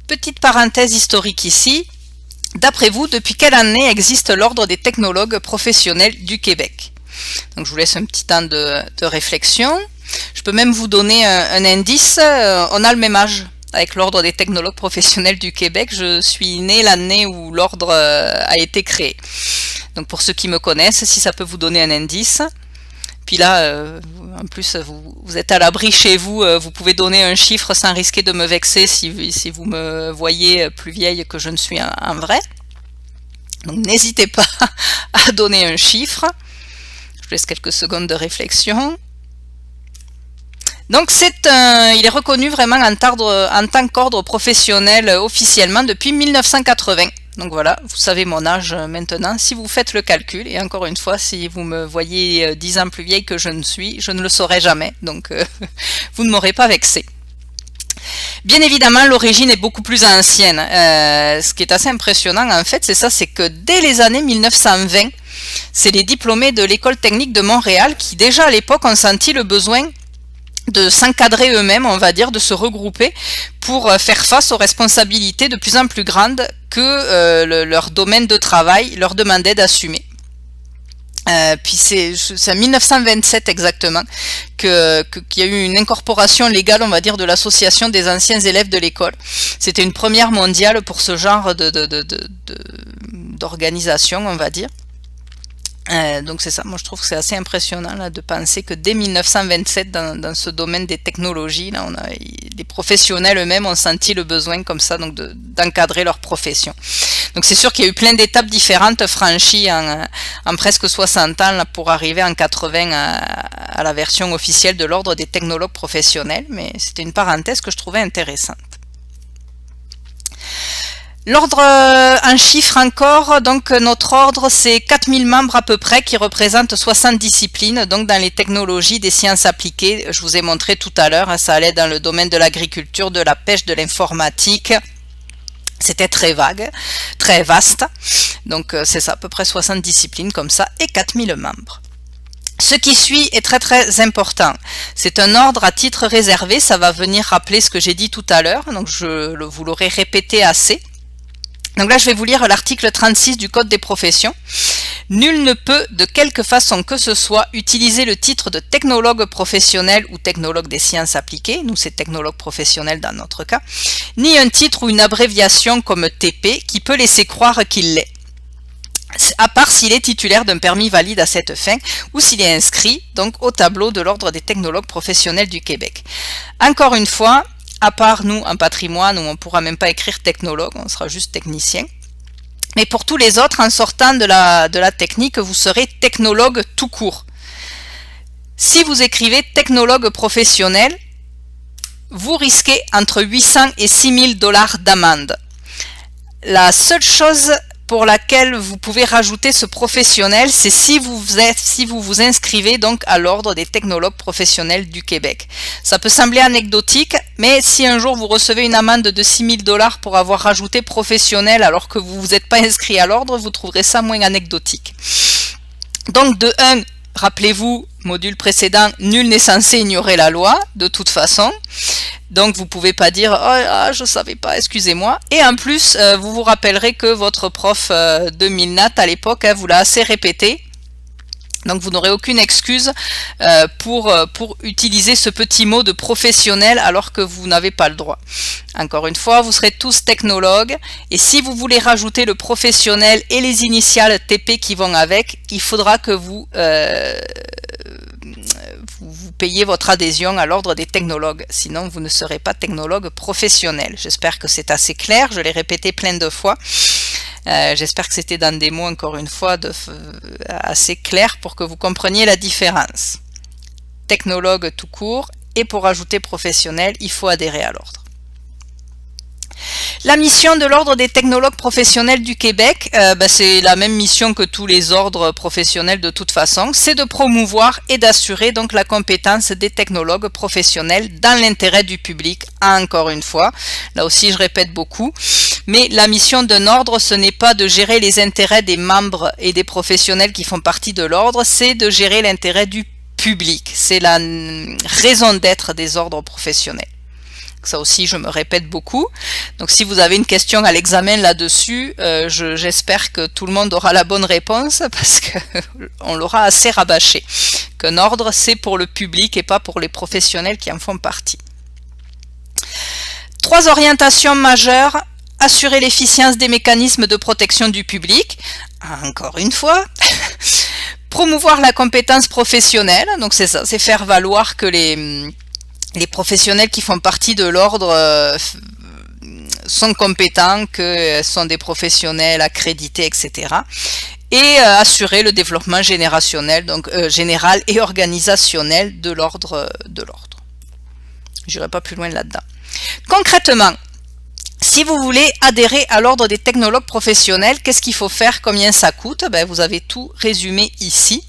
Petite parenthèse historique ici. D'après vous, depuis quelle année existe l'Ordre des technologues professionnels du Québec? Donc je vous laisse un petit temps de réflexion. Je peux même vous donner un indice. On a le même âge avec l'Ordre des technologues professionnels du Québec. Je suis née l'année où l'ordre a été créé. Donc pour ceux qui me connaissent, si ça peut vous donner un indice. Puis là, en plus, vous êtes à l'abri chez vous, vous pouvez donner un chiffre sans risquer de me vexer si vous me voyez plus vieille que je ne suis en vrai. Donc n'hésitez pas à donner un chiffre. Je vous laisse quelques secondes de réflexion. Donc il est reconnu vraiment en tant qu'ordre professionnel officiellement depuis 1980. Donc voilà, vous savez mon âge maintenant. Si vous faites le calcul, et encore une fois, si vous me voyez 10 ans plus vieille que je ne suis, je ne le saurai jamais. Donc vous ne m'aurez pas vexé. Bien évidemment, l'origine est beaucoup plus ancienne. Ce qui est assez impressionnant en fait, c'est que dès les années 1920, c'est les diplômés de l'École technique de Montréal qui déjà à l'époque ont senti le besoin de s'encadrer eux-mêmes, on va dire, de se regrouper pour faire face aux responsabilités de plus en plus grandes que leur domaine de travail leur demandait d'assumer. Puis c'est en 1927 exactement qu'il y a eu une incorporation légale, on va dire, de l'association des anciens élèves de l'école. C'était une première mondiale pour ce genre d'organisation, on va dire. Donc c'est ça, moi je trouve que c'est assez impressionnant là, de penser que dès 1927 dans ce domaine des technologies, là, les professionnels eux-mêmes ont senti le besoin comme ça donc d'encadrer leur profession. Donc c'est sûr qu'il y a eu plein d'étapes différentes franchies en presque 60 ans là, pour arriver en 80 à la version officielle de l'Ordre des technologues professionnels, mais c'était une parenthèse que je trouvais intéressante. L'ordre en chiffres encore, donc notre ordre c'est 4000 membres à peu près qui représentent 60 disciplines, donc dans les technologies des sciences appliquées, je vous ai montré tout à l'heure, ça allait dans le domaine de l'agriculture, de la pêche, de l'informatique, c'était très vague, très vaste, donc c'est ça, à peu près 60 disciplines comme ça et 4000 membres. Ce qui suit est très très important. C'est un ordre à titre réservé, ça va venir rappeler ce que j'ai dit tout à l'heure, donc vous l'aurez répété assez. Donc là, je vais vous lire l'article 36 du Code des professions. Nul ne peut, de quelque façon que ce soit, utiliser le titre de technologue professionnel ou technologue des sciences appliquées, nous c'est technologue professionnel dans notre cas, ni un titre ou une abréviation comme TP qui peut laisser croire qu'il l'est, à part s'il est titulaire d'un permis valide à cette fin ou s'il est inscrit donc au tableau de l'Ordre des technologues professionnels du Québec. Encore une fois, à part nous, en patrimoine, où on ne pourra même pas écrire technologue, on sera juste technicien. Mais pour tous les autres, en sortant de la technique, vous serez technologue tout court. Si vous écrivez technologue professionnel, vous risquez entre 800 et 6 000 $ d'amende. La seule chose pour laquelle vous pouvez rajouter ce professionnel, c'est si vous vous inscrivez donc à l'Ordre des technologues professionnels du Québec. Ça peut sembler anecdotique, mais si un jour vous recevez une amende de 6 000 $ pour avoir rajouté professionnel alors que vous ne vous êtes pas inscrit à l'ordre, vous trouverez ça moins anecdotique. Donc de 1, rappelez-vous, module précédent, nul n'est censé ignorer la loi, de toute façon. Donc vous ne pouvez pas dire « Oh, je ne savais pas, excusez-moi ». Et en plus, vous vous rappellerez que votre prof de Milnat à l'époque vous l'a assez répété. Donc vous n'aurez aucune excuse pour utiliser ce petit mot de professionnel alors que vous n'avez pas le droit. Encore une fois, vous serez tous technologues et si vous voulez rajouter le professionnel et les initiales TP qui vont avec, il faudra que vous payez votre adhésion à l'Ordre des technologues, sinon vous ne serez pas technologue professionnel. J'espère que c'est assez clair, je l'ai répété plein de fois. J'espère que c'était dans des mots, encore une fois, assez clairs pour que vous compreniez la différence. Technologue tout court, et pour ajouter professionnel, il faut adhérer à l'ordre. La mission de l'Ordre des technologues professionnels du Québec, c'est la même mission que tous les ordres professionnels de toute façon, c'est de promouvoir et d'assurer donc la compétence des technologues professionnels dans l'intérêt du public, encore une fois. Là aussi, je répète beaucoup. Mais la mission d'un ordre, ce n'est pas de gérer les intérêts des membres et des professionnels qui font partie de l'ordre, c'est de gérer l'intérêt du public. C'est la raison d'être des ordres professionnels. Ça aussi, je me répète beaucoup. Donc si vous avez une question à l'examen là-dessus, j'espère que tout le monde aura la bonne réponse parce que on l'aura assez rabâché. Qu'un ordre, c'est pour le public et pas pour les professionnels qui en font partie. 3 orientations majeures. Assurer l'efficience des mécanismes de protection du public. Encore une fois. Promouvoir la compétence professionnelle. Donc c'est ça, c'est faire valoir que les professionnels qui font partie de l'ordre sont compétents, que sont des professionnels accrédités, etc. Et assurer le développement générationnel, donc général et organisationnel de l'ordre. Je n'irai pas plus loin là-dedans. Concrètement, si vous voulez adhérer à l'ordre des technologues professionnels, qu'est-ce qu'il faut faire? Combien ça coûte? Vous avez tout résumé ici.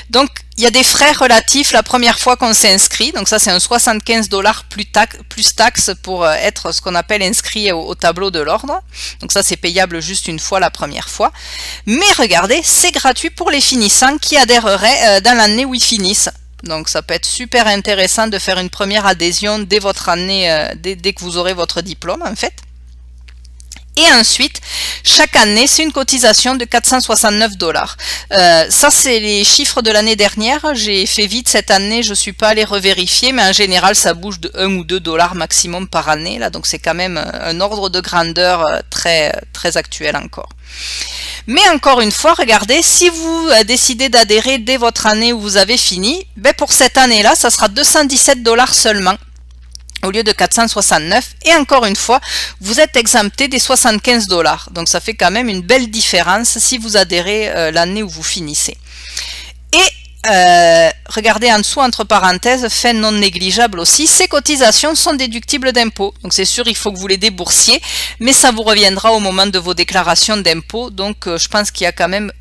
Donc, il y a des frais relatifs la première fois qu'on s'inscrit. Donc ça, c'est un 75 $ plus taxes pour être ce qu'on appelle inscrit au tableau de l'ordre. Donc ça, c'est payable juste une fois la première fois. Mais regardez, c'est gratuit pour les finissants qui adhéreraient dans l'année où ils finissent. Donc ça peut être super intéressant de faire une première adhésion dès votre année, dès que vous aurez votre diplôme en fait. Et ensuite, chaque année, c'est une cotisation de 469 $. Ça, c'est les chiffres de l'année dernière. J'ai fait vite cette année, je ne suis pas allée revérifier, mais en général, ça bouge de 1 ou 2 $ maximum par année. Là, donc, c'est quand même un ordre de grandeur très, très actuel encore. Mais encore une fois, regardez, si vous décidez d'adhérer dès votre année où vous avez fini, pour cette année-là, ça sera 217 $ seulement, au lieu de 469, et encore une fois, vous êtes exempté des 75 $. Donc ça fait quand même une belle différence si vous adhérez l'année où vous finissez. Et regardez en dessous, entre parenthèses, fin non négligeable aussi, ces cotisations sont déductibles d'impôts. Donc c'est sûr, il faut que vous les déboursiez, mais ça vous reviendra au moment de vos déclarations d'impôts. Donc je pense qu'il y a quand même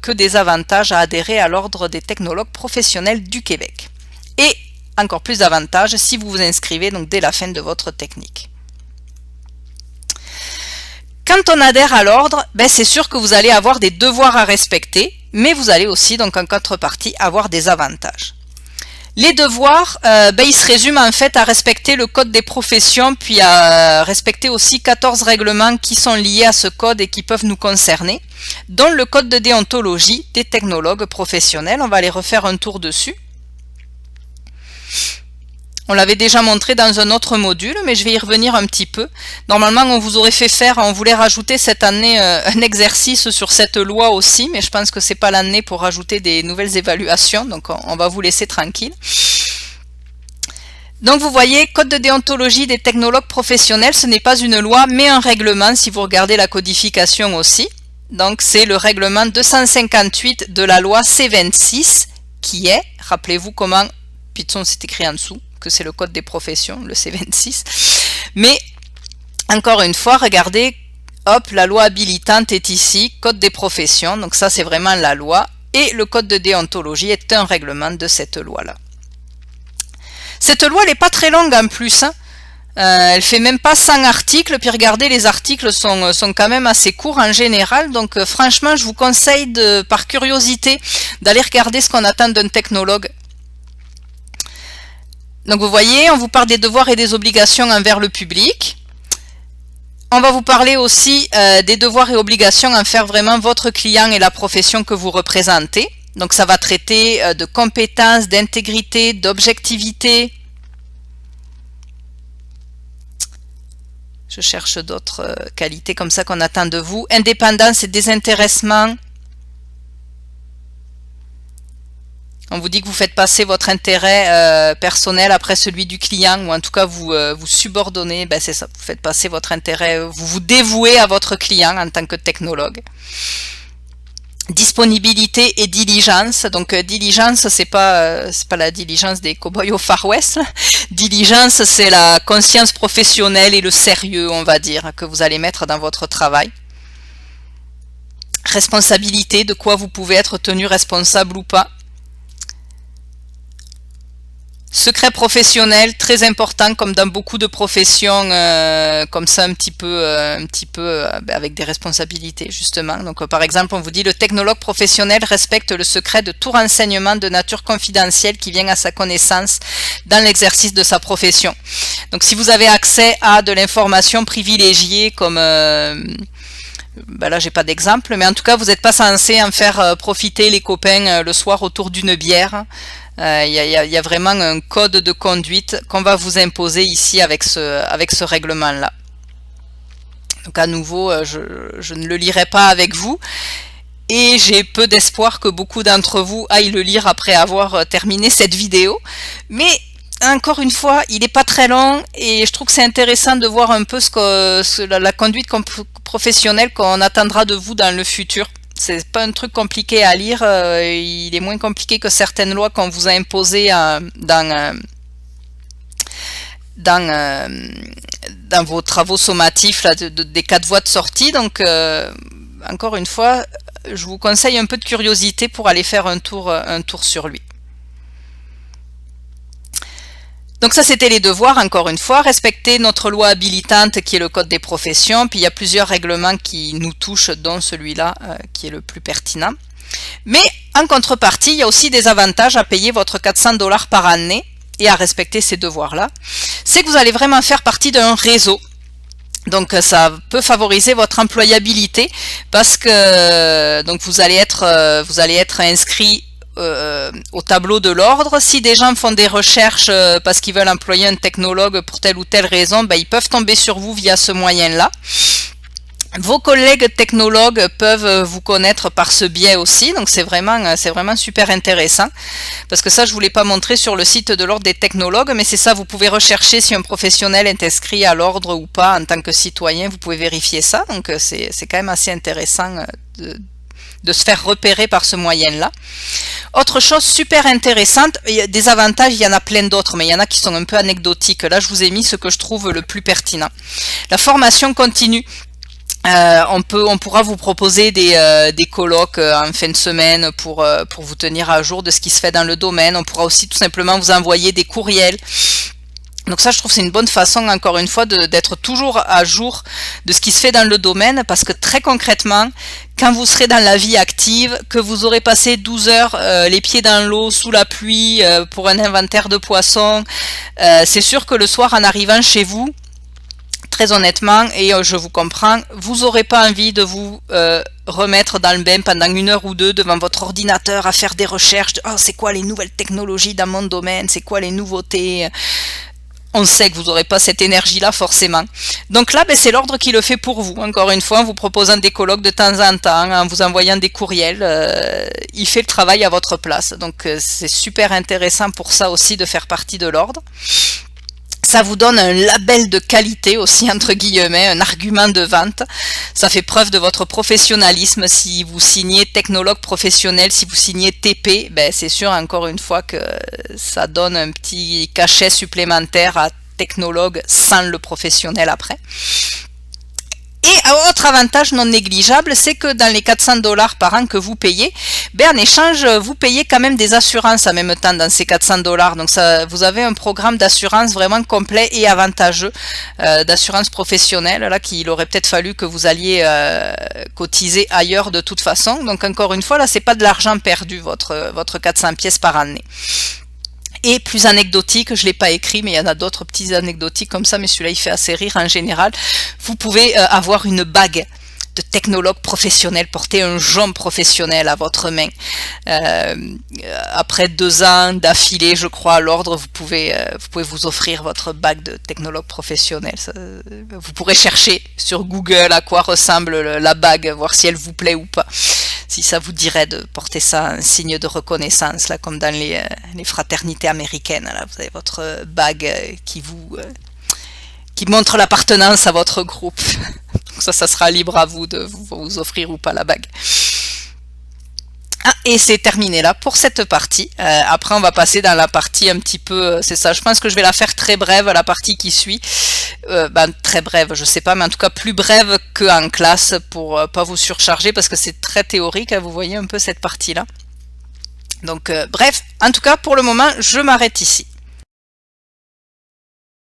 que des avantages à adhérer à l'ordre des technologues professionnels du Québec. Et encore plus d'avantages si vous vous inscrivez donc dès la fin de votre technique. Quand on adhère à l'ordre, c'est sûr que vous allez avoir des devoirs à respecter, mais vous allez aussi donc en contrepartie avoir des avantages. Les devoirs, ils se résument en fait à respecter le code des professions, puis à respecter aussi 14 règlements qui sont liés à ce code et qui peuvent nous concerner, dont le code de déontologie des technologues professionnels. On va aller refaire un tour dessus. On l'avait déjà montré dans un autre module, mais je vais y revenir un petit peu. Normalement, on vous aurait fait faire, on voulait rajouter cette année un exercice sur cette loi aussi, mais je pense que c'est pas l'année pour rajouter des nouvelles évaluations, donc on va vous laisser tranquille. Donc vous voyez, code de déontologie des technologues professionnels, ce n'est pas une loi, mais un règlement, si vous regardez la codification aussi. Donc c'est le règlement 258 de la loi C26, qui est, rappelez-vous comment Python c'est écrit en dessous, que c'est le code des professions, le C26. Mais, encore une fois, regardez, hop, la loi habilitante est ici, code des professions, donc ça c'est vraiment la loi, et le code de déontologie est un règlement de cette loi-là. Cette loi, elle n'est pas très longue en plus, hein. Elle fait même pas 100 articles, puis regardez, les articles sont quand même assez courts en général, donc franchement, je vous conseille, par curiosité, d'aller regarder ce qu'on attend d'un technologue. Donc vous voyez, on vous parle des devoirs et des obligations envers le public. On va vous parler aussi des devoirs et obligations envers vraiment votre client et la profession que vous représentez. Donc ça va traiter de compétences, d'intégrité, d'objectivité. Je cherche d'autres qualités comme ça qu'on attend de vous. Indépendance et désintéressement. On vous dit que vous faites passer votre intérêt personnel après celui du client, ou en tout cas vous vous subordonnez, c'est ça, vous faites passer votre intérêt, vous vous dévouez à votre client en tant que technologue. Disponibilité et diligence. Donc diligence, c'est pas la diligence des cow-boys au Far West. Là. Diligence, c'est la conscience professionnelle et le sérieux, on va dire, que vous allez mettre dans votre travail. Responsabilité, de quoi vous pouvez être tenu responsable ou pas. Secret professionnel, très important comme dans beaucoup de professions comme ça un petit peu avec des responsabilités justement. Donc par exemple on vous dit le technologue professionnel respecte le secret de tout renseignement de nature confidentielle qui vient à sa connaissance dans l'exercice de sa profession. Donc si vous avez accès à de l'information privilégiée comme là j'ai pas d'exemple, mais en tout cas vous n'êtes pas censé en faire profiter les copains le soir autour d'une bière. Il y a vraiment un code de conduite qu'on va vous imposer ici avec ce règlement-là. Donc à nouveau, je ne le lirai pas avec vous. Et j'ai peu d'espoir que beaucoup d'entre vous aillent le lire après avoir terminé cette vidéo. Mais encore une fois, il n'est pas très long et je trouve que c'est intéressant de voir un peu la conduite professionnelle qu'on attendra de vous dans le futur. C'est pas un truc compliqué à lire, il est moins compliqué que certaines lois qu'on vous a imposées dans vos travaux sommatifs là, des 4 voies de sortie. Donc encore une fois, je vous conseille un peu de curiosité pour aller faire un tour sur lui. Donc ça c'était les devoirs, encore une fois, respecter notre loi habilitante qui est le code des professions, puis il y a plusieurs règlements qui nous touchent, dont celui-là qui est le plus pertinent. Mais en contrepartie, il y a aussi des avantages à payer votre 400$ par année et à respecter ces devoirs-là. C'est que vous allez vraiment faire partie d'un réseau. Donc ça peut favoriser votre employabilité parce que donc vous allez être inscrit au tableau de l'ordre. Si des gens font des recherches parce qu'ils veulent employer un technologue pour telle ou telle raison, ils peuvent tomber sur vous via ce moyen-là. Vos collègues technologues peuvent vous connaître par ce biais aussi, donc c'est vraiment super intéressant, parce que ça je ne vous l'ai pas montré sur le site de l'ordre des technologues, mais c'est ça, vous pouvez rechercher si un professionnel est inscrit à l'ordre ou pas en tant que citoyen, vous pouvez vérifier ça, donc c'est quand même assez intéressant de se faire repérer par ce moyen-là. Autre chose super intéressante, des avantages, il y en a plein d'autres, mais il y en a qui sont un peu anecdotiques. Là, je vous ai mis ce que je trouve le plus pertinent. La formation continue. On pourra vous proposer des colloques en fin de semaine pour vous tenir à jour de ce qui se fait dans le domaine. On pourra aussi tout simplement vous envoyer des courriels. Donc ça, je trouve que c'est une bonne façon, encore une fois, d'être toujours à jour de ce qui se fait dans le domaine, parce que très concrètement, quand vous serez dans la vie active, que vous aurez passé 12 heures les pieds dans l'eau, sous la pluie, pour un inventaire de poissons, c'est sûr que le soir, en arrivant chez vous, très honnêtement, et je vous comprends, vous n'aurez pas envie de vous remettre dans le bain pendant 1 heure ou 2 devant votre ordinateur à faire des recherches de « Oh, c'est quoi les nouvelles technologies dans mon domaine? C'est quoi les nouveautés ?» On sait que vous n'aurez pas cette énergie-là forcément. Donc là, c'est l'ordre qui le fait pour vous. Encore une fois, en vous proposant des colloques de temps en temps, en vous envoyant des courriels, il fait le travail à votre place. Donc c'est super intéressant pour ça aussi de faire partie de l'ordre. Ça vous donne un label de qualité aussi, entre guillemets, un argument de vente. Ça fait preuve de votre professionnalisme. Si vous signez technologue professionnel, si vous signez TP, c'est sûr, encore une fois, que ça donne un petit cachet supplémentaire à technologue sans le professionnel après. Et autre avantage non négligeable, c'est que dans les 400$ par an que vous payez, en échange, vous payez quand même des assurances en même temps dans ces 400$. Donc ça, vous avez un programme d'assurance vraiment complet et avantageux, d'assurance professionnelle, là qu'il aurait peut-être fallu que vous alliez cotiser ailleurs de toute façon. Donc encore une fois, là, c'est pas de l'argent perdu, votre 400 pièces par année. Et plus anecdotique, je ne l'ai pas écrit, mais il y en a d'autres petits anecdotiques comme ça, mais celui-là il fait assez rire en général. Vous pouvez avoir une bague de technologue professionnel, porter un jonc professionnel à votre main. Après 2 ans d'affilée, je crois, à l'ordre, vous pouvez vous offrir votre bague de technologue professionnel. Vous pourrez chercher sur Google à quoi ressemble la bague, voir si elle vous plaît ou pas. Si ça vous dirait de porter ça en signe de reconnaissance, là, comme dans les fraternités américaines. Là, vous avez votre bague qui montre l'appartenance à votre groupe. Donc ça sera libre à vous de vous offrir ou pas la bague. Et c'est terminé là pour cette partie. Après, on va passer dans la partie un petit peu, c'est ça, je pense que je vais la faire très brève, la partie qui suit. Très brève, je sais pas, mais en tout cas plus brève qu'en classe pour pas vous surcharger parce que c'est très théorique, vous voyez un peu cette partie-là. Donc bref, en tout cas pour le moment, je m'arrête ici.